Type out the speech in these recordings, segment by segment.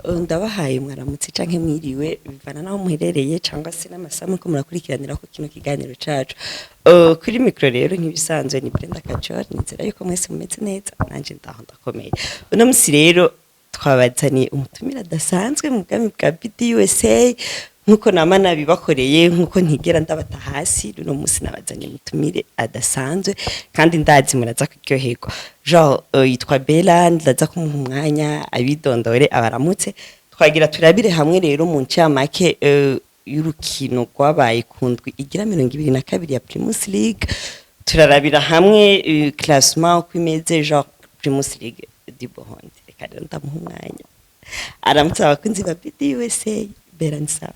ndabahaye mwaramutse canke mwiriwe bivana naho muherereye cyangwa se n'amasaha ko murakurikiranira ko kino kiganiro cacu kuri micro rero nkibisanzwe ni Brenda KAJOR nizera yuko mwese mumeze neza nanje ndaho ndakomeye uno musi rero twabazaniye umutumira dasanzwe mu bwami bwa BDUSA nkuko namana bibakoreye nkuko ntigera ndabata hasi uno musi nabazanye mutumire adasanzwe kandi ndazi muraza kuryoherwa genre yitwa Bella ndaza kumuha umwanya abidondore abaramutse twagira turabire hamwe rero mu ncamake y'urukino rwabaye kundwi igira 22 ya Primus Ligue turarabira hamwe classement uko imeze genre Primus Ligue du Burundi reka ndamuha umwanya aramutse abakunzi ba BDUSA Bella nsa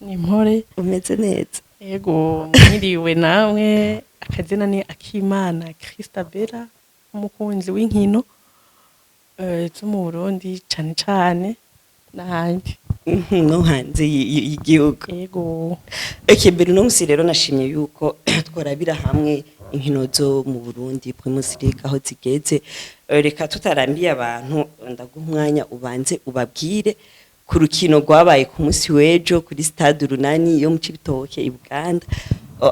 ni mpore umeze neza yego mwiriwe namwe akazina ni Akimana Christa Bella umukunzi w'inkino zo mu Burundi cyane cyane n'ahandi no hanze y'igihugu yego Bella no musi rero nashimye yuko twarabira hamwe inkino zo mu Burundi Primus Ligue aho zigeze reka tutarambiye abantu ndaguha umwanya ubanze ubabwire ku rukino rwabaye ku munsi w'ejo kuri stade Runani yo mu Cibitoke i Buganda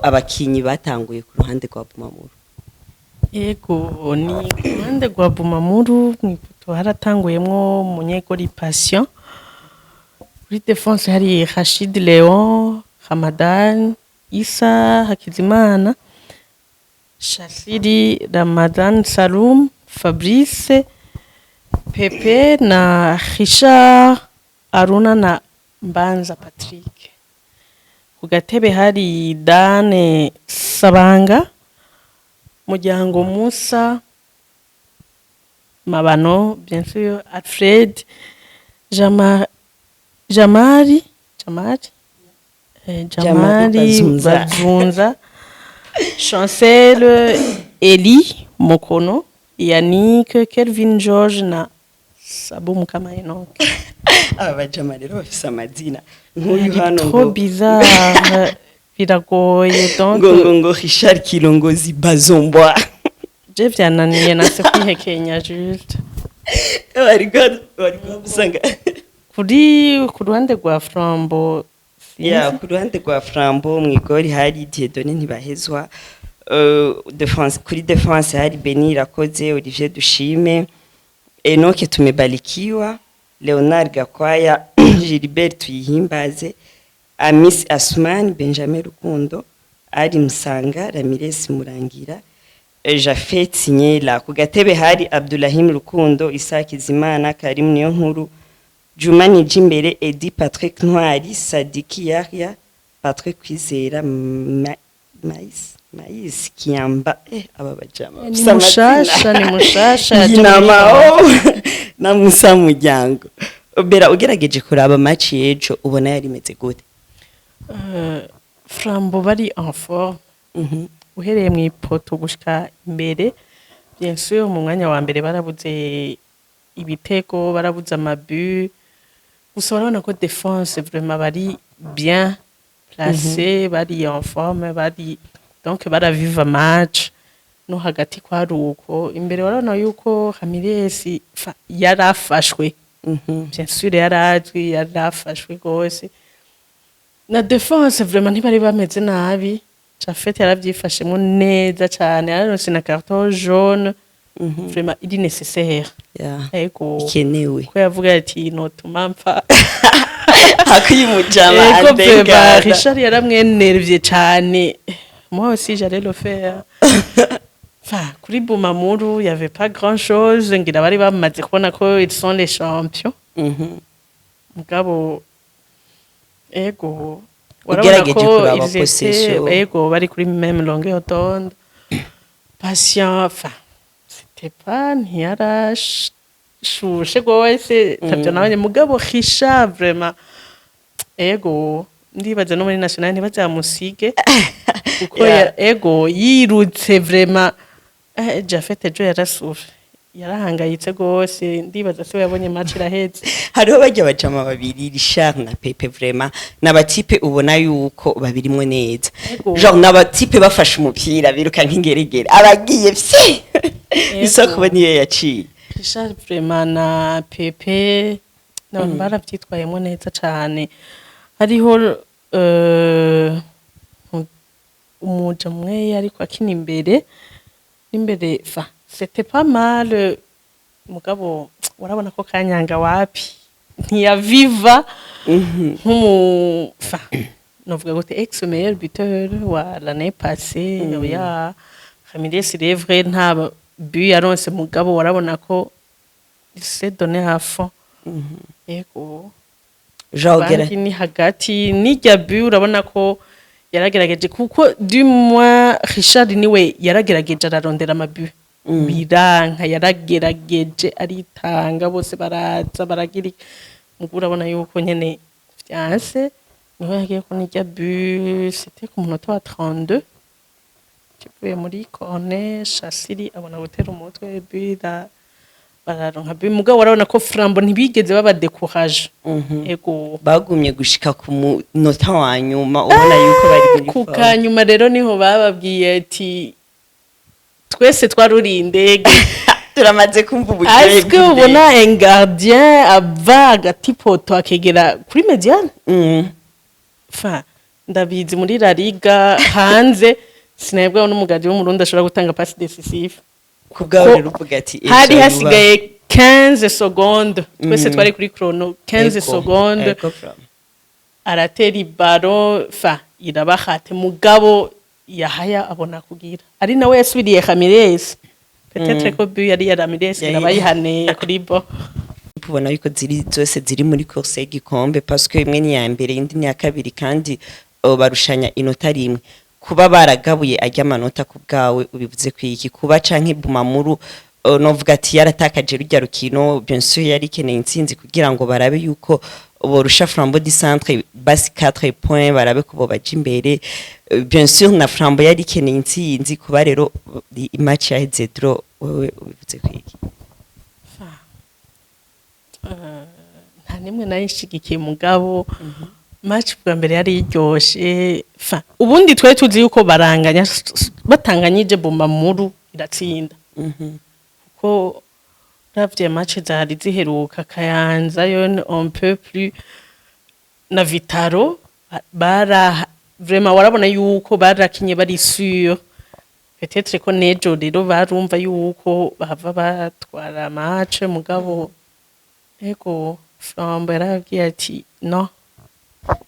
abakinyi batanguye ku ruhande rwa Bumamuru yego ni ku ruhande rwa Bumamuru mwipoto haratanguyemwo Munyegori Passion kuri defense hari Rashid Leon Hamadan Isa Hakizimana Shafiri Ramadan Salum Fabrice Pepe na Richard Aruna na Mbanza Patrick ku gatebe hari Dane Sabanga Muryango Musa Mabano bien sûr Alfred Jamari Bazunza Chancel Eli Mokono Yannick Kelvin George na Sabo Mukamainoke abajama rero bafise amazina nk'uyu hano trop bizarre biragoye donc ngo Richard Kilongozi Bazombwa je vyananiye nase kwihekenya juste bari gusanga ku ruhande rwa Flambo ku ruhande rwa Flambo mwigori hari Dieudonné Ntibahezwa defense kuri defense hari Beni Rakoze Olivier Dushime Enoke Tumebalikiwa Leonard Gakwaya Gilbert Tuyihimbaze Amis Asman Benjamin Rukundo Ari Musanga Ramirez Murangira Jafet Sinyela ku gatebe hari Abdulahim Rukundo Isaki Zimana Karim Niyonkuru Jumani Jimbere Edi Patrick Ntwari Sadiki Yahya Patrick Kwizera Mais Kiamba aba bajama ni mushasha na Musa Muryango Bella ugerageje kuraba match yejo ubona yari meze gute Flambo bari en forme uhereye mu ipoto gushika imbere bien sûr mu mwanya wa mbere barabuze ibitego barabuze amabu gusa barabona ko défense vraiment bari bien placé bari en forme bari donc baraviva match no hagati kwa ruko imbere warana yuko Ramirez yarafashwe bien sûr yarafashwe gose na défense vraiment ntibari bameze nabi Jafet yaravyifashemo neza cyane yaronse na carton jaune vraiment il est nécessaire ego ikenewe ko yavuga ati no tumampa akiyimujama andega Richard yaramwenervye cyane moi aussi j'allais le faire kuri Bumamuru il y avait pas grand chose ngira bari bamaze kubona ko ils sont les champions mugabo ego ugerageje kuraba possession ego bari kuri même longueur d'onde patient c'était pas ntiyarashushe gose tabyo nabanye mugabo Richard vraiment ego ndibaza no muri national ntibazamusige kuko ego yirutse vraiment Jafet ejo yarahangayitse gose ndibaza se yabonye match iraheze hariho bajya bajama babiri Richard na Pepe vraiment n'abatipe ubona yuko babirimwe neza genre n'abatipe bafashe umupira biruka nk'ingeregere abagiye isoko niyo yaciye Richard vraiment na Pepe n'abantu baravyitwayemo neza cane hariho umuja mwe ariko akina imbere fa c'était pas mal mugabo urabona ko kanyanga wapi ntiyaviva fa novuga gute ex meilleur buteur wa l'année passée ya Ramires c'est vrai nta but yaronse mugabo warabona ko il s'est donné à fond ego jogera ni hagati nijya but urabona ko yaragerageje kuko du moins Richard niwe yaragerageje ararondera amabu biranka yaragerageje aritanga bose baraza baragira mugura abona yuko nyene vyanse niho yagiye ko nijya but c'était ku munota wa 32 kivuye muri corner Shasiri abona gutera umutwe but bararonka but mugabo warabona ko Flambo ntibigeze baba décourage ego bagumye gushika ku munota wa nyuma ubona yuko bari muri kukanyuma rero niho bababwiye ati twese twarurinde turamaze kumva ubukire est-ce que ubona un gardien ava agati poto akegera kuri mediane fa ndabizi muri La Liga hanze sinabwa n'umugaji w'umurundi ashobora gutanga passe décisive kubgawe rero uvuga ati hari hasigaye 15 secondes twese twari kuri chrono 15 secondes aratera ibaro fa irabahate mugabo yahaya abona kugira ari nawe yasubiriye Ramires peut-être ko bu yari ya Ramires irabayihane kuri bo ubona yuko zose ziri muri course y'igikombe parce que imwe ni ya mbere indi ni ya kabiri kandi barushanya inota rimwe kuba baragabuye ajya amanota ku bwawe ubivuze kwiki kuba canke Bumamuru novuga ati yaratakaje rujya rukino bien sûr yari keneye intsinzi kugira ngo barabe yuko borusha Flambeau du Centre basi 4 points barabe ko baje imbere bien sûr na Flambeau yari keneye intsinzi kuba rero match ya Zedro wewe ubivuze kwiki nta nimwe nayishigikiye mugabo match bwa mbere yari iryoshe fa ubundi twe tuzi yuko baranganya batanganyije Bumamuru iratsinda ko ravye match zari ziheruka Kayanza yo on peut plus na Vitaro bara vraiment warabona yuko barakinye bari sûr peut-être ko nejo rero barumva yuko bava batwara match mugabo ego Flambo yarabwiye ati no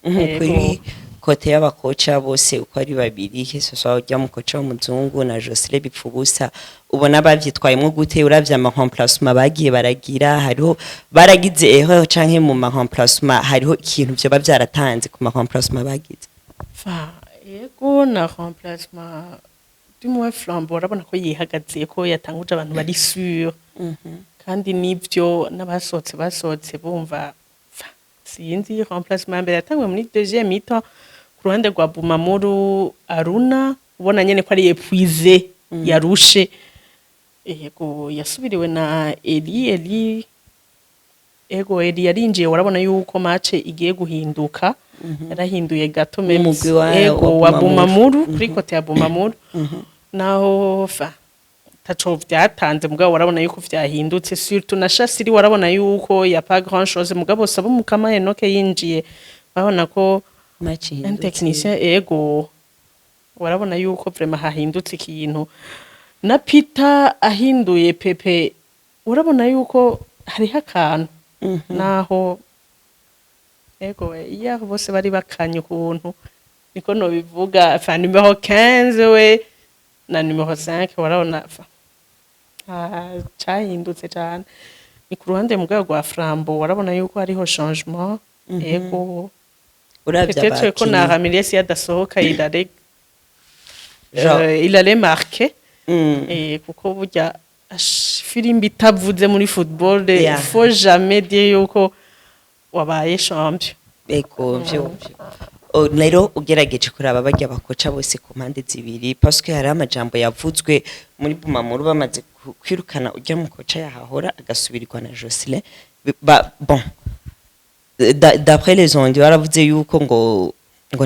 kuri kote y'abakoca bose uko ari babiri so ujya mu koca w'umuzungu na Josele bipfubusa ubona bavyitwayemo gute uravye ama remplacement bagiye baragira hariho baragize erreur canke mu ma remplacement hariho ikintu byo bavyaratanze ku ma remplacement bagize fa yego na remplacement du moins Flambo urabona ko yihagaze ko yatanguje abantu bari sûr kandi nivyo n'abasohotse bumva sinzi remplacement mbere yatangwe muri deuxième mi-temps ku ruhande rwa Bumamuru Aruna ubona nyene ko ari épuisé yarushe yego yasubiriwe na Eli ego Eli yarinjiye warabona yuko match igiye guhinduka yarahinduye gato ego wa Bumamuru kuri kote ya Bumamuru naho fa tacho vyatanze mugabo warabona yuko vyahindutse surtout na Shasiri warabona yuko ya pas grand chose mugabo sabo mukama Enoke yinjiye babona ko match un technicien ego warabona yuko vraiment hahindutse ikintu na Peter ahinduye Pepe urabona yuko hari hakantu naho ego iya bose bari bakanye ukuntu niko no bivuga fa numero 15 we na numero 5 warabona fa cyahindutse cyane ni ku ruhande mu rwego rwa Flambo warabona yuko hariho changement ego peut-être ko na Ramires yadasohoka il allait marquer kuko burya filimbi itavuze muri football il faut jamais dire yuko wabaye champion ego byo rero ugerageje kuraba bajya bakoca bose ku mpande zibiri parce que hari amajambo yavuzwe muri Bumamuru bamaze kwirukana ujya mu koca yahahora agasubirirwa na Josele bon d'après les ondes baravuze yuko ngo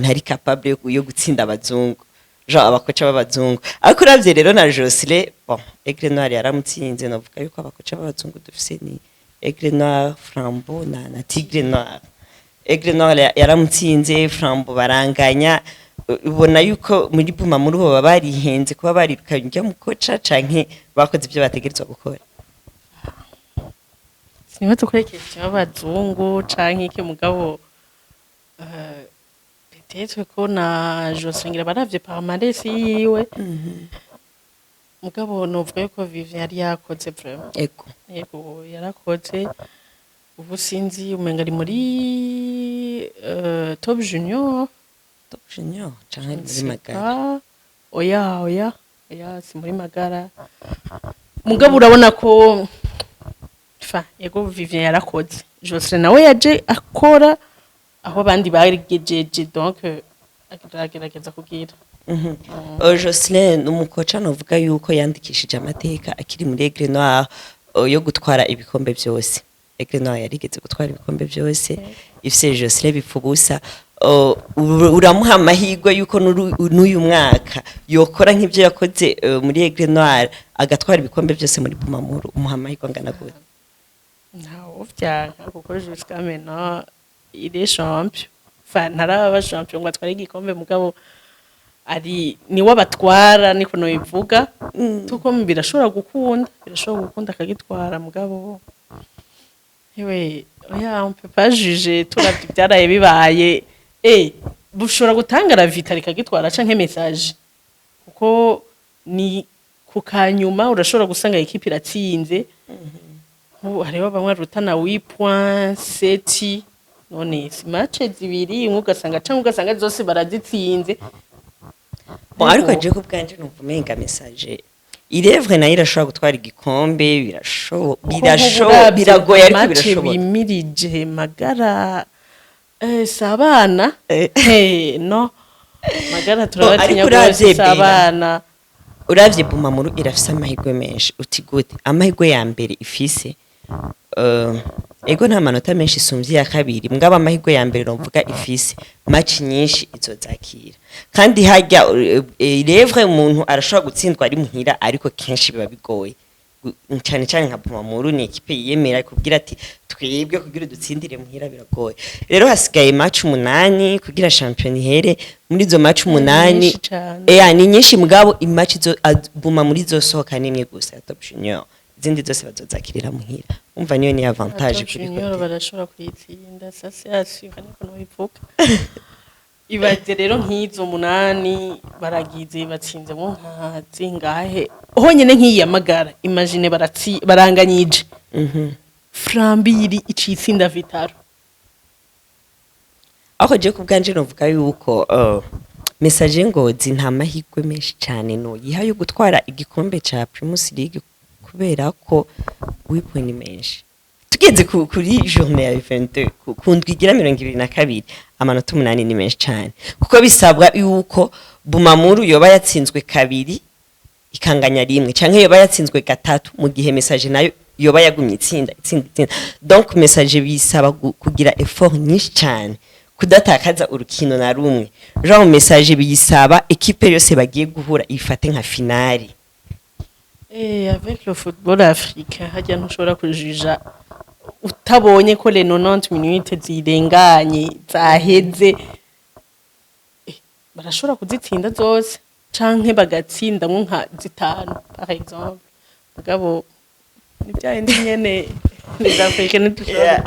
ntari capable yo gutsinda abazungu genre abakoca b'abazungu ariko uravye rero na Josele bon Aigle Noir yaramutsinze novuga yuko abakoca b'abazungu dufise ni Aigle Noir Flambeau na Tigre Noir. Aigle Noir yaramutsinze, Flambeau baranganya. Ubona yuko muri Buma muri bo barihenze kuba barirukanye ujya mu koca canke bakoze ibyo bategerezwa gukora. Sinibaza ko yekeye abazungu canke iki mugabo peut-être ko na Josengira baravye palmarès yiwe. Mugabo novuga yuko Vivian yari yakoze vraiment. Yego yarakoze. Ubu sinzi umenga ari muri Top Junior canke muri Magara. Oya si muri Magara. Mugabo urabona ko yego Vivian yarakoze. Jocelyn nawe yaje akora aho abandi barigejeje donc agerageza kugira. Jocelyn umukoca novuga yuko yandikishije amateka akiri muri Aigle Noir yo gutwara ibikombe byose. Aigle Noir yarigeze gutwara ibikombe byose. Ifise Jocelyn bipfubusa. Uramuha amahirwe yuko n'uyu mwaka yokora nk'ibyo yakoze muri Aigle Noir agatwara ibikombe byose muri Bumamuru. Umuha amahirwe angana gute? Ntawo vyanka kuko jusqu'à maintenant il est champion. Enfin ntaraba champion ngo atware igikombe mugabo ari niwe abatwara niko no bivuga. Tuko birashobora gukunda akagitwara mugabo yewe oya on peut pas juger turavye byaraye bibaye bushobora gutanga la vitale kagitwara canke message kuko ni kukanyuma urashobora gusanga equipe iratsinze. Hariho bamwe rutana 8 points 7 none si match zibiri ugasanga zose barazitsinze. Bon ariko je ko bwanje nuvumenga message irevre nayo irashobora gutwara igikombe biragoye ariko birashoboka. Bimirije Magara sabana no Magara turabatinya gose sabana. Uravye Bumamuru irafise amahirwe menshi uti gute amahirwe ya mbere ifise ego nta manota menshi isumvye ya kabiri mugaba amahirwe ya mbere novuga ifise match nyinshi izozakira kandi hajya irevre umuntu arashobora gutsindwa ari muhira ariko kenshi biba bigoye cyane nka Bumamuru ni equipe yemera kubwira ati twebwe kugira dutsindire muhira biragoye. Rero hasigaye match 8 kugira champion here muri zo match 8 ni nyinshi mugabo imatch zo Bumamuru zosohoka nimwe gusa ya Top Junior zindi zose bazozakirira muhira. Umva niyo ni avantage kuri Junior barashobora kuyitsinda sasa yashyuka niko no bivuga. Ibaze rero nk'izo 8 baragize batsinze mu nka zingahe honyene nk'iya Magara imagine baranganyije Frambiri icitsinda Vitaro. Aho je kubganje novuga yuko message ngozi nta mahirwe menshi cyane no yihaye gutwara igikombe ca Primus Ligue kubera ko wiponi menshi tugeze kuri journée ya 22 kundwigira 22 amanota 8 ni menshi cyane kuko bisabwa yuko Bumamuru yoba yatsinzwe kabiri ikanganya rimwe canke yoba yatsinzwe gatatu mu gihe message nayo yoba yagumye itsinda. Donc message bisaba kugira effort nyinshi cyane kudatakaza urukino na rumwe. Genre message bisaba equipe yose bagiye guhura ifate nka finale. Avec le football africain hajya ntushobora kujija utabonye ko le 90 minutes zirenganye zaheze barashobora kuzitsinda zose canke bagatsinda nka zitanu par exemple mugabo nibyaye nyene les africains tushobora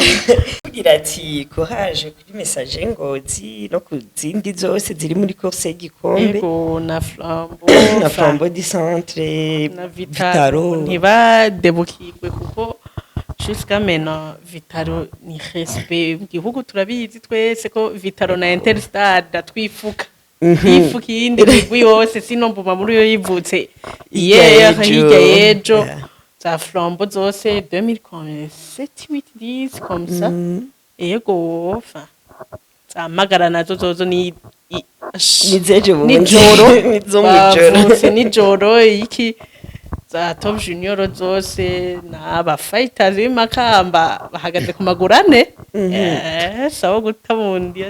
kugira ati courage kuri message ngozi no kuzindi zose ziri muri course y'igikombe na Flambeau na Flambeau du centre na Vitaro ntibadebukirwe kuko jusqu'à maintenant Vitaro ni respect igihugu turabizi twese ko Vitaro na Interstade twifuka ifuka yindi bigwi hose sino Bumamuru yo yivutse hirya yejo za Flambeau zose 2007 8 10 comme ça yego enfin za Magara nazo zozo ni nizeje mu nijoro iki za Top Junior zose n'aba fighters b'imakamba bahagaze ku magurane sawa gutabundi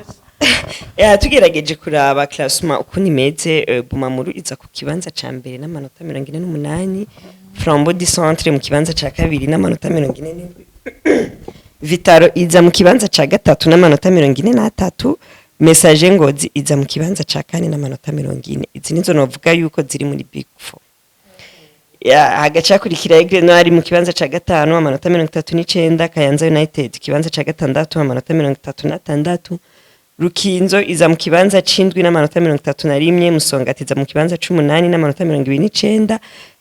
tugerageje kuraba classement uko nimeze Bumamuru iza ku kibanza ca mbere n'amanota 48 Flambeau du Centre mu kibanza ca kabiri n'amanota 47 Vitaro iza mu kibanza ca gatatu n'amanota 43 Message Ngozi iza mu kibanza ca kane n'amanota 40 izi nizo novuga yuko ziri muri Big 4 ya hagaca kurikira Aigle Noir mu kibanza ca gatanu amanota 39 Kayanza United kibanza ca gatandatu amanota 36 Rukinzo iza mu kibanza c'indwi n'amanota 31 Musongati iza mu kibanza c'8 n'amanota 29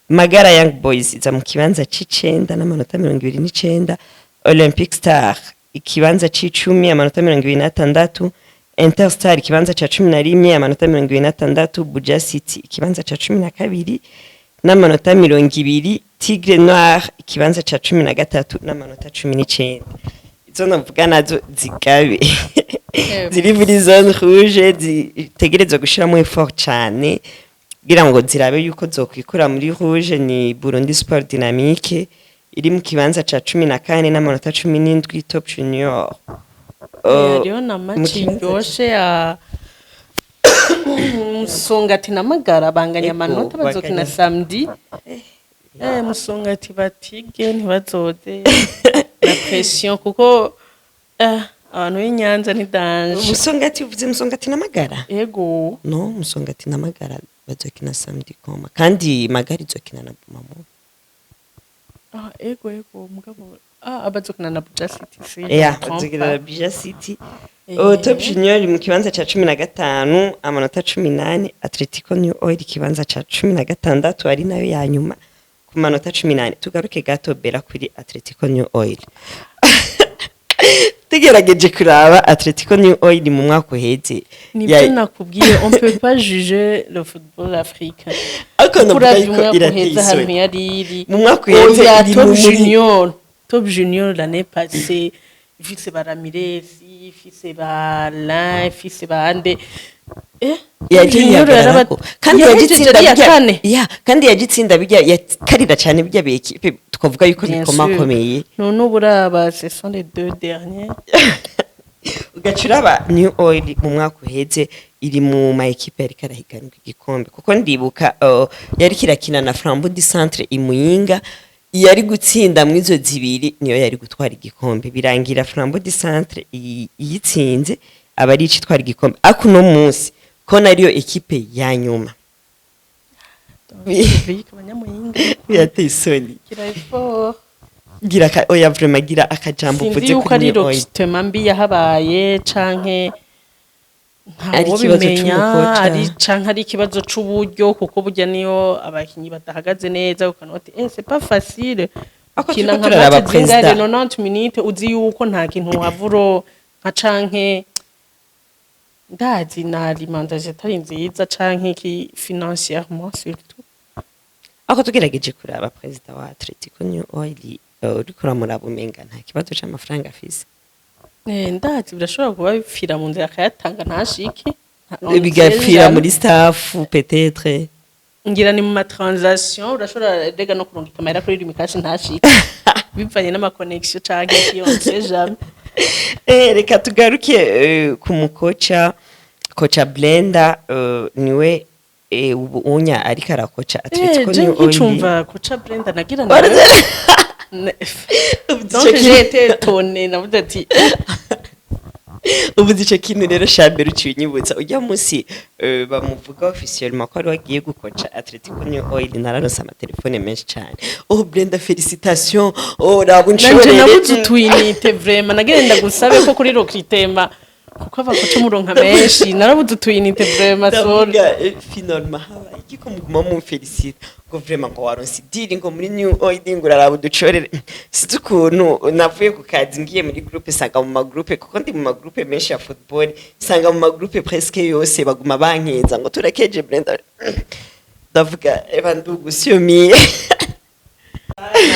Magara Young Boys iza mu kibanza c'9 n'amanota 29 Olympic Star ikibanza c'10 amanota 26 Interstar ikibanza ca 11 amanota 26 Buja City ikibanza ca 12 n'amanota 20 Tigre Noir ikibanza ca 13 n'amanota 19 izo navuga nazo zigabe ziri muri zone rouge zitegerezwa gushiramo effort cyane kugira ngo zirabe yuko zokwikura muri rouge ni Burundi Sport Dynamique iri mu kibanza ca 14 n'amanota 17 Top Junior rero na match yoshe ya Musongati na Magara banganya amanota bazokina samedi Musongati batige ntibazoze na pression kuko abantu b'Inyanza ni danger. Musongati uvuze Musongati na Magara Yego no Musongati na Magara bazokina samedi koma kandi Magara izokina na Bumamu yego mugabo abazokina na Buja City bazokina na Buja City Top Junior mu kibanza ca 15 amanota 18 Atletico New Oil kibanza ca 16 ari nayo ya nyuma ku manota 18 tugaruke gato bera kuri Atletico New Oil tugerageje kuraba Atletico New Oil mu mwaka uheze nibyo nakubwiye on peut pas juger le football africain akono yari mu mwaka uheze Top Junior l'année passée fils ba Ramirez fils ba Alain fils ba Ande kandi yagitsinda bijya yakarira cyane bijya bekipe tukavuga yuko bikomakomeye none uburaba ce sont les deux derniers ugacuraba New Oil mu mwaka uheze iri mu ma ekipe yari karahiganwa igikombe kuko ndibuka yari kirakina na Flambeau du Centre imuyinga yari gutsinda mu izo zibiri niyo yari gutwara igikombe birangira Flambeau du Centre yitsinze abari icitwara igikombe ako no munsi ko nariyo ekipe ya nyuma yateye isoni gira oya vraiment gira akajambo uvuze kuri New Oil mbi yahabaye canke ntawo bimenya ari canke ari ikibazo c'uburyo kuko burya niyo abakinyi batahagaze neza ukanoti c'est pas facile kina nka Christa 90 minutes uzi yuko nta kintu wavuro nka canke ndazi na alimentation atari nziza canke ki financièrement surtout ako tugerageje kuraba president wa Atletico New Oil urikora murabumenga nta kibazo c'amafaranga afise ndazi birashobora kuba bifira mu nzira akayatanga ntashike bigafira muri staff peut-être ngira ni mu ma transaction urashobora rega no kurunga kamera kuri limikashi ntashike bivanye n'ama connection canke kiyonse jamais reka tugaruke ku mukocha kocha Brenda niwe ubu unya ariko arakocha Atletico New Oil icumva kocha Brenda nagira donc j'ai été étonné navuze ati ubu dice kintu rero shambere ucinyibutsa ujya munsi bamuvuga officiellement ko ari wagiye gukocha Atletico New Oil nararonse amatelefone menshi cyane Brenda félicitations rabunshorere nabuze utwinite vraiment nagenda gusabe ko kuri recrutement kuko abakoca muronka menshi narabuze utwinite vraiment sorry finalement haba ikiko muguma mu félicite ko vraiment ko waronse diri ngo muri New Oil ngura rabuducorere situkuntu navuye ku kazi ngiye muri groupe sanga mu magroupe kuko ndi mu magroupe menshi ya football sanga mu magroupe presque yose baguma bankeza ngo turakeje Brenda ndavuga ndugu siyomiye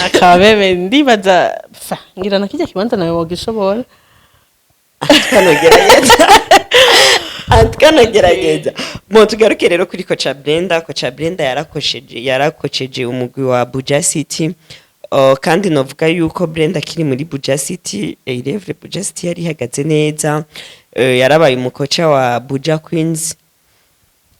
akabebe ndibaza ngira nakijya kibanza nawe wogishobora Antikanagerageza mo tugaruke rero kuri kocha Brenda yarakoceje umugwi wa Buja City kandi novuga yuko Brenda kiri muri Buja City Elevre Buja City yari hagaze neza yarabaye umukocha wa Buja Queens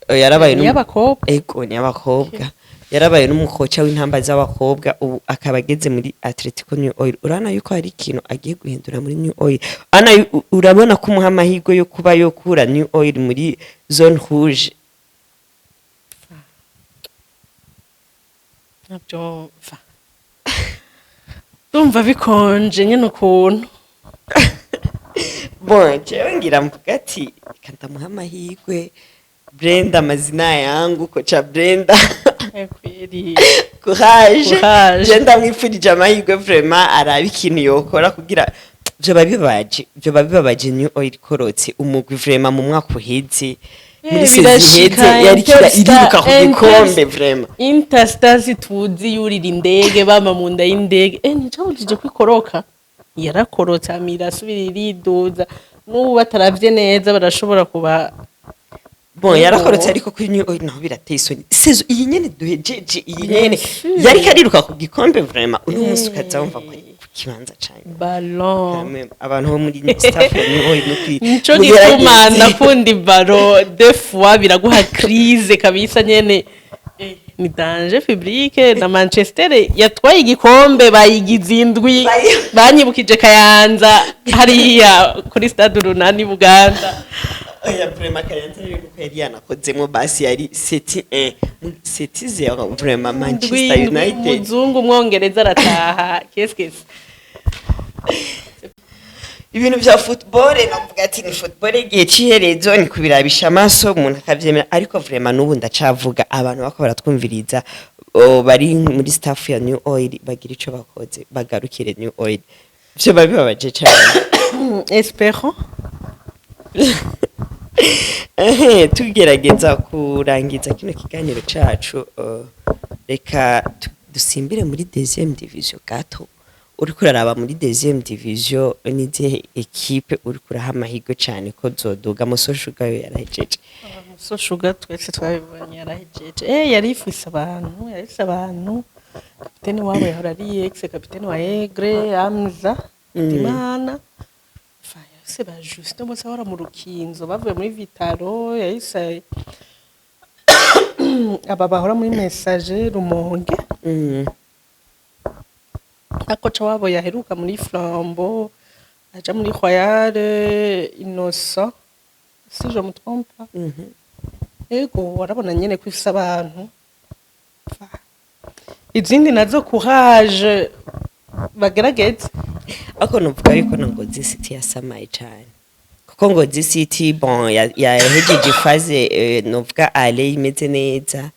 yarabaye n'abakobwa n'abakobwa yarabaye n'umukoca w'intamba z'abakobwa ubu akaba ageze muri Atletico New Oil. Urana yuko hari ikintu agiye guhindura muri New Oil. Urabona ko umuha amahirwe yo kuba yo kura New Oil muri zone rouge. Nabyo ndumva bikonje nyine ukuntu. Bon, jewe ngira mvuga ati kandamuha amahirwe Brenda, amazina yangu kocha Brenda. Kweli Courage. Je ndamwifurije amahirwe vraiment araba ikintu yokora kugira byo babibabaje New Oil korotse umugwi vraiment mu mwaka uheze muri seziheze yari kira iriruka ku gikombe vraiment. Interstars tuzi yurira indege bama mu nda y'indege nicabujije kwikoroka yarakorotse amira asubira iridoza n'ubu bataravye neza barashobora kuba bon yarakorotse ariko kuri New Oil naho birateye isoni. Sezo iyi nyene duhejeje iyi nyene yari kariruka ku gikombe vraiment uno musi ukazamva ko kibanza cyane ballon abantu bo muri staff ya New Oil nico gituma nakundi ballon deux fois biraguha crise kabisa nyene ni danger publique na Manchester yatwaye igikombe bayigize indwi banyibukije Kayanza hariya kuri stade runani Buganda. Oya vraiment Kayanza rero kweri yanakozemo basi yari 7-0 vraiment Manchester United. Muzungu mwongereza arataha keskes. Ibintu bya football navuga ati ni football igihe ciherezo ni kubirabisha amaso umuntu akavyemera ariko vraiment nubu ndacavuga abantu bako baratwumviriza bari muri staff ya New Oil bagira ico bakoze bagarukire New Oil byo babibabaje cyane. Espero tugerageza kurangiza kino kiganiro cacu reka dusimbire muri deuxième division gato. Uri kuraraba muri deuxième division nize equipe uri kuraha amahirwe cyane ko zoduga Musoshuga yo yarahejeje. Musoshuga twese twabibonye yarahejeje yarifise abantu kapiteni wabo yahora ari ex kapiteni wa Egre Amza Dimana se ba juste mo sahora mu rukinzo bavuye muri Vitaro yahise aba bahora muri message Rumonge akoca wabo yaheruka muri Flambeau aja muri Royal Innocent si je me trompe pas. Ego warabona nyene kwifisa abantu izindi nazo courage bagerageze ako novuga yuko Ngozi City yasamaye cyane kuko Ngozi City bon yahejeje phase novuga ale imeze neza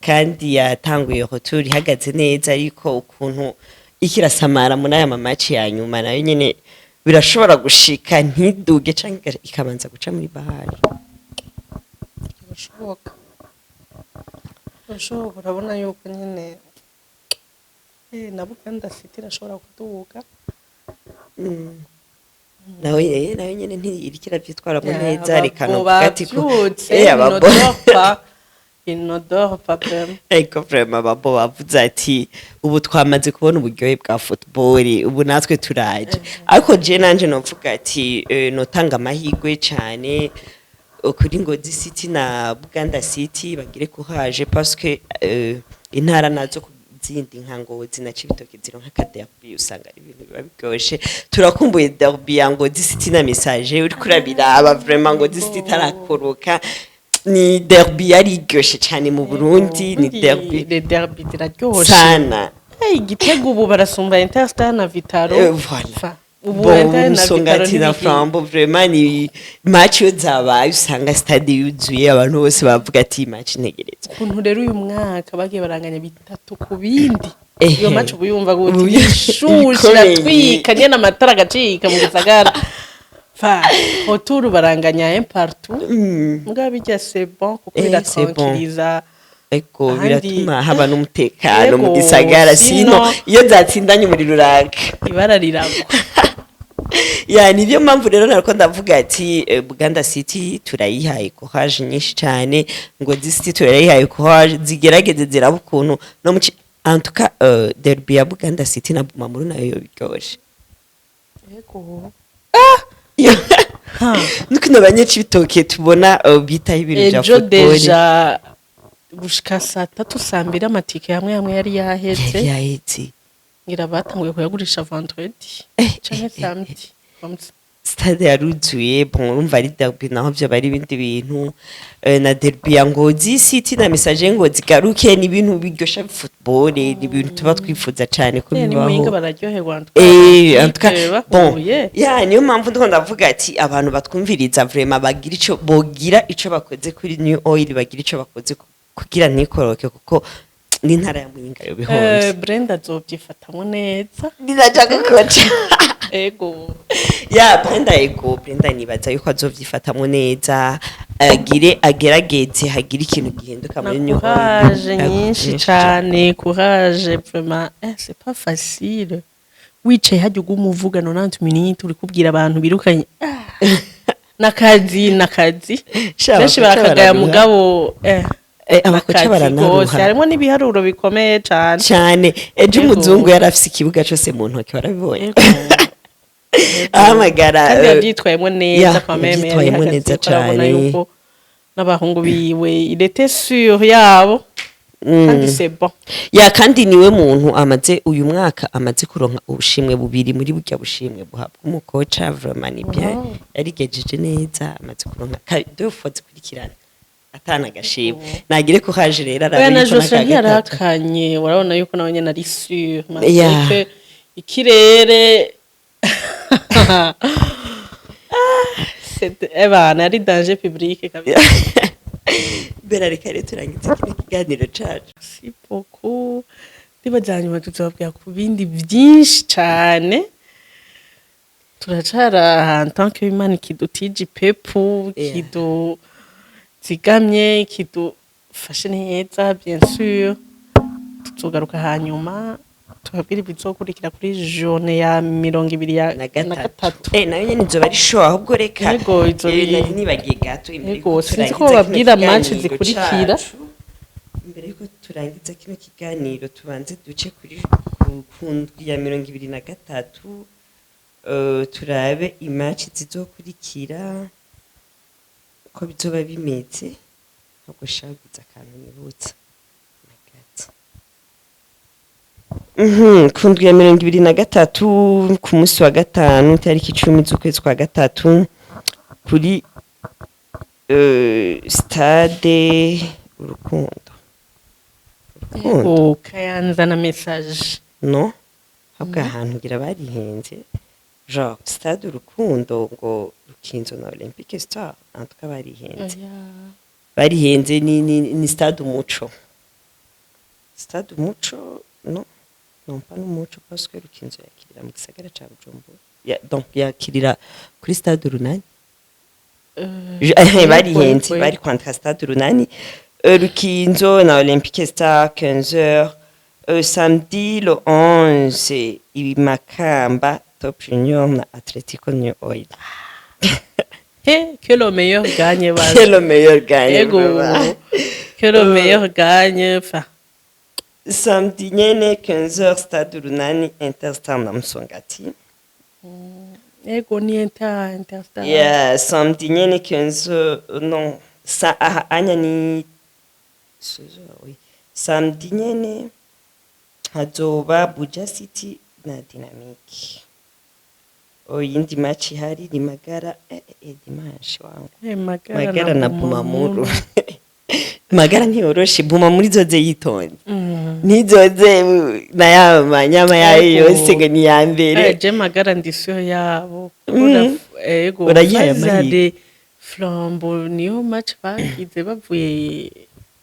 kandi yatanguye retour ihagaze neza ariko ukuntu ikirasamara muri aya mamaci ya nyuma nayo nyene birashobora gushika ntiduge canke ikabanza guca muri bahari. Birashoboka urabona yuko nyene na Buganda City irashobora kuduga nawe nyene ntirikira vyitwaramo neza rikano gati ko inodoro papem eko vraiment babo bavuze ati ubu twamaze kubona uburyohe bwa football ubu natwe turaje ariko je nanje novuga ati notanga amahirwe cyane kuri Ngozi City na Buganda City bagire courage parce que intara nazo zindi nka Ngozi na Cibitoke zironka derby usanga ari ibintu biba bigoshe. Turakumbuye derby ya Ngozi City na message uri kurabiraba vraiment Ngozi City tarakoroka ni derby yari igoshe cyane mu Burundi ni derby ziraryoshe sana. Igitego ubu barasumba Interstar na Vitaro voilà ubu Musongati na Flambeau vraiment ni match yozabaye usanga stade yuzuye abantu bose bavuga ati match negereza kuntu rero uyu mwaka bagiye baranganya bitatu ku bindi iyo match ubuyumva guti ishusha twika nyene amatara agacika mu gisagara autour baranganya un partout muga bijya c'est bon kuko biratranquiliza eko biratuma haba n'umutekano mu gisagara sino iyo zatsindanye muri ruraka ibara riragwa. Yani nivyo mpamvu rero nariko ndavuga ati Buganda City turayihaye courage nyinshi cyane Ngozi City turayihaye courage zigerageze ziraba ukuntu no mu en tout cas derby ya Buganda City na Bumamuru nayo bigoshe. Ego nuko nabanye Cibitoke tubona bita ibintu bya football deja gushika saa 3 saa 2 amatike hamwe hamwe yari yaheze yahetse ngira batanguye kuyagurisha vendredi canke samedi stade yaruzuye bon urumva ari derby naho byo bari ibindi bintu na derby ya Ngozi City na message Ngozi garuke ni ibintu biryosha football ni ibintu tuba twifuza cyane ko ni bibaho muhinga bararyoherwa bon ya niyo mpamvu ndiko ndavuga ati abantu batwumviriza vraiment bagira ico bogira ico bakoze kuri New Oil bagira ico bakoze kugira nikoroke kuko ni ntara ya Muyinga yo bihonze Brenda zovyifatamo neza ninaja gukoca ego ya Brenda nibaza yuko azovyifatamo neza agerageze hagira ikintu gihinduka muri New courage nyinshi cyane courage vraiment c'est pas facile wicaye hajya ugumuvuga 90 minutes uri kubwira abantu birukanye nakazi benshi barakagaya mugabo abakoca baranaruha harimo n'ibiharuro bikomeye cyane ejo umuzungu yarafise ikibuga cyose mu ntoki barabibonye amagara kandi yabyitwayemo neza kwa meme yabyitwayemo neza cyane n'abahungu biwe il était sûr yabo kandi c'est bon ya kandi niwe muntu amaze uyu mwaka amaze kuronka ubushimwe bubiri muri burya bushimwe buhabwa umukoca vraiment ni bien yarigejeje neza amaze kuronka deux fois zikurikirana atana gashimwe nagire ko haje rero arabiko yarakanye urabona yuko nawe nyene ari sûr que ikirere c'est Eva ari danger public kabisa bera reka rero turangize kino kiganiro cacu si beaucoup nibajanye tuzobabwira ku bindi byinshi cyane turacara en tant que Imana kidutije pepu kidu zigamye kidufashe neza bien sûr tuzogaruka hanyuma tubabwira ibizokurikira kuri journée ya 23 nayo nyene nzoba ari show ahubwo reka yego izobiri nibagiye gato imbere yego sinzi ko babwira match zikurikira imbere yuko turangiza kino kiganiro tubanze duce kuri kundwi ya 23 turabe imatch zizokurikira ko bizoba bimeze ntabwo shagiza akantu nibutsa kundwi ya 23 ku munsi wa gatanu tariki 10 z'ukwezi kwa gatatu kuri stade Urukundo Kayanza na message no habwa ahantu ngira barihenze genre stade Urukundo ngo Rukinzo na Olympique Star antuka barihenze ni stade Umuco no non pas n'umuco parce que Rukinzo yakirira mu gisagara ca Bujumbura donc yakirira kuri stade Runani barihenze bari kwandika stade Runani Rukinzo na Olympique Star 15h samedi le 11 Makamba Top Junior na Atletico New Oil que le meilleur gagne que le meilleur gagne que le meilleur gagne enfin samedi nyene 15h stade Runani Interstar na Msongati ego ni Interstar yeah samedi nyene 15h non sa anya ni oui samedi nyene hazoba Buja City na Dynamic yindi match hari ni Magara dimanche wangu Magara na Bumamuru Magara ntiyoroshe Bumamuru zoze yitonze nizoze na yama nyama yayo yose ngo ni ya mbere je Magara ndisiyo yabo ego urayamahire flambo niyo match bagize bavuye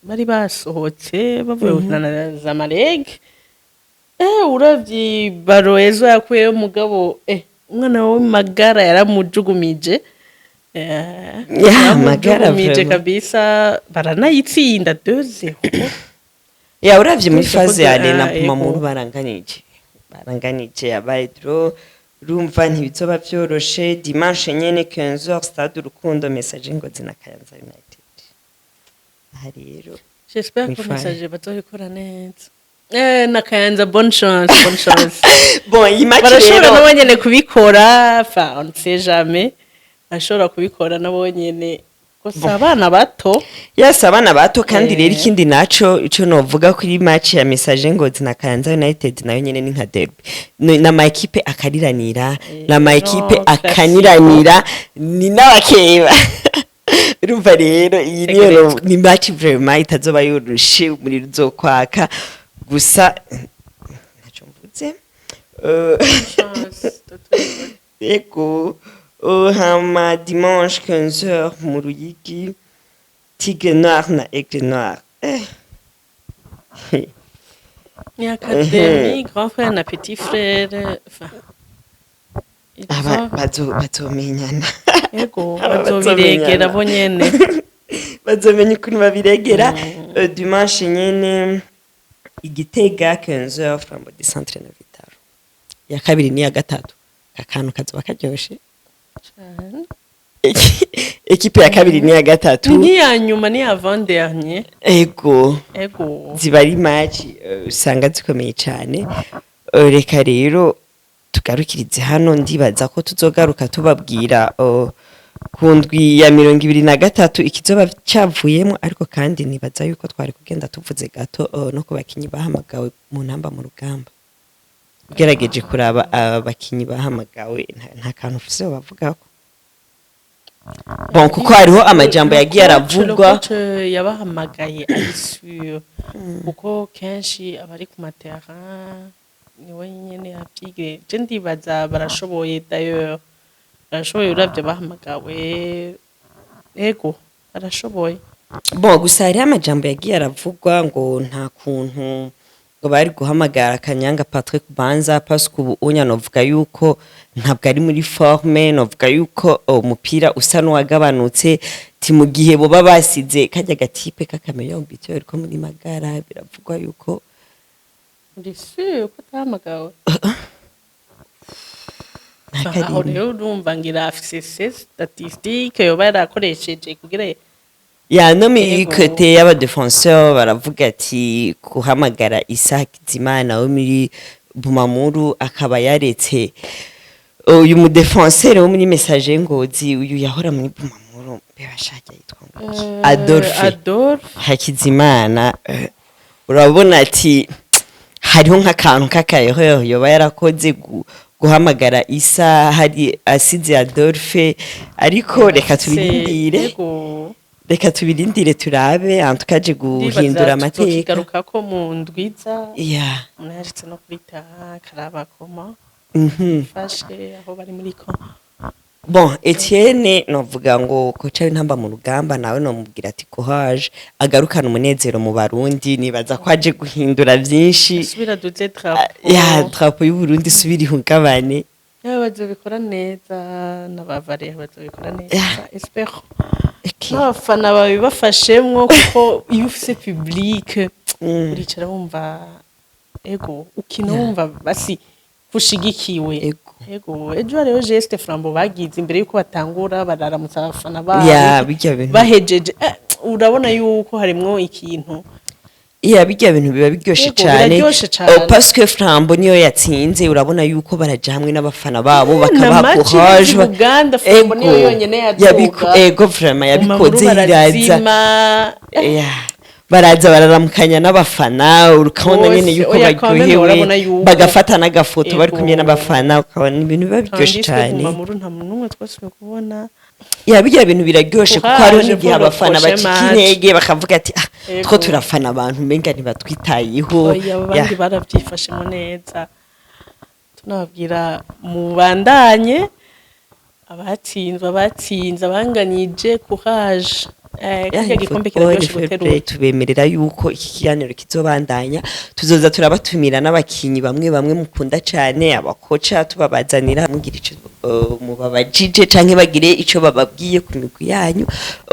bari basohotse bavuye gukina Zamalek uravyi Baroezo yakuye umugabo umwana wa Magara yaramujugumije Magara mije kabisa baranayitsinda 2-0 ya uravye muri phase ya Lena Bumamuru baranganije yabaye draw rumva ntibizoba byoroshe dimanche nyene 15h stade Urukundo message Ngozi na Kayanza United rero j'espère que message bazobikora neza na Kayanza bonne chance bon imaki barashobora nabo nyene kubikora enfin on ne sait jamais ashobora kubikora nabo nyene gusa abana bato yes abana bato kandi rero ikindi naco ico novuga kuri match ya Message Ngozi na Kayanza United nayo nyene ni nka derby na ma equipe akariranira na ma equipe akaniranira ni n'abakeba urumva rero iyi niyo ni match vraiment itazoba yorushe muri ruzokwaka gusa naco mvuze eko hama dimanche 15h mu Ruyigi Tigre Noir na Aigle Noir ni académie grand frère na petit frère bazomenyana ego bazobiregera bo nyene bazomenya ukuntu babiregera dimanche nyene Igitega 15h Flambeau du Centre na Vitaro ya kabiri ni ya gatatu akantu kazoba karyoshe ekipe ya kabiri ni ya gatatu ni ya nyuma ni avant dernier ego ziba ari match usanga zikomeye cyane reka rero tugarukirize hano ndibaza ko tuzogaruka tubabwira kundwi ya 2023 ikizoba cyavuyemo ariko kandi nibaza yuko twari kugenda tuvuze gato no kubakinyi bahamagawe mu ntamba mu rugamba ugerageje kuraba abakinyi bahamagawe nta kantu ufise bavugako bon kuko hariho amajambo yagiye aravugwa yabahamagaye ayisure kuko kenshi abari ku terrain niwe nyene yabyige je ndibaza barashoboye d'ailleurs barashoboye uravye bahamagawe ego barashoboye bon gusa hariho amajambo yagiye aravugwa ngo nta kuntu ngo bari guhamagara Kanyanga Patrick Banza parce que ubu unya novuga yuko ntabwo ari muri forme novuga yuko umupira usa n'uwagabanutse ti mu gihe bo babasize kajya gatipe kakameyo mbityo ko muri magara biravugwa yuko ndisi uko tahamagawe aho rero urumva ngira afise statistique yo barakoresheje kugira ya no mi côté y'aba défenseur baravuga ati kuhamagara Isaac Zimana wo muri Bumamuru akaba yaretse uyu mu défenseur wo muri Message Ngozi uyu yahora muri Bumamuru bebashaka yitwa Adolphe Hakizimana urabona ati hariho nk'akantu kakayeho yoba yarakoze guhamagara Isa hari asize Adolphe ariko reka tubirindire turabe antukaje guhindura amateka kigaruka ko mu ndwiza munashitse no kwita karaba koma fashe aho bari muri ko bon Etienne novuga ngo kocha w'intamba mu rugamba nawe no mubwira ati courage agarukana umunezero mu Barundi nibaza ko aje guhindura byinshi subira duze drapo drapo y'u Burundi subira ihungabane bazobikora neza n'abavare bazobikora neza espère n'abafana babibafashemwo kuko iyo ufise public uricara wumva ego ukina wumva basi kushigikiwe ego ejo rero geste Flambeau bagize imbere yuko batangura bararamutsa abafana babo bahejeje urabona yuko harimwo ikintu bijya bintu biba biryoshe cyane parce que Flambeau niyo yatsinze urabona yuko baraje hamwe n'abafana babo bakabaha courage Uganda Flambeau niyo yonyene yaduka ego vraiment yabikoze iraza baraza bararamukanya n'abafana urukabona nyene yuko baryohewe bagafata n'agafoto bari kumwe n'abafana ukabona ibintu biba biryoshe cyane nta numwe twasubiye kubona bijya bintu biraryoshe kuko hariho n'igihe abafana bacika intege bakavuga ati two turafana abantu mbenga ntibatwitayeho abandi barabyifashemo neza tunababwira mubandanye abatsinze abanganyije courage igikombe kiraryoshe guterura tubemerera yuko iki kiganiro kizobandanya tuzoza turabatumira n'abakinyi bamwe mukunda cyane abakoca tubabazanira mugira ico mubabajije canke bagire ico bababwiye ku migwi yanyu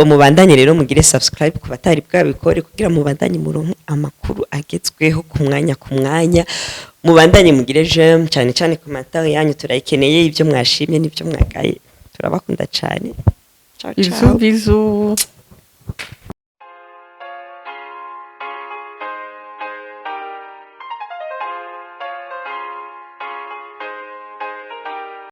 mubandanye rero mugire subscribe ku batari bwabikore kugira mubandanye muronke amakuru agezweho ku mwanya mubandanye mugire j'aime cyane commentaire yanyu turayikeneye ibyo mwashimye n'ibyo mwagaye turabakunda cyane ciao bisous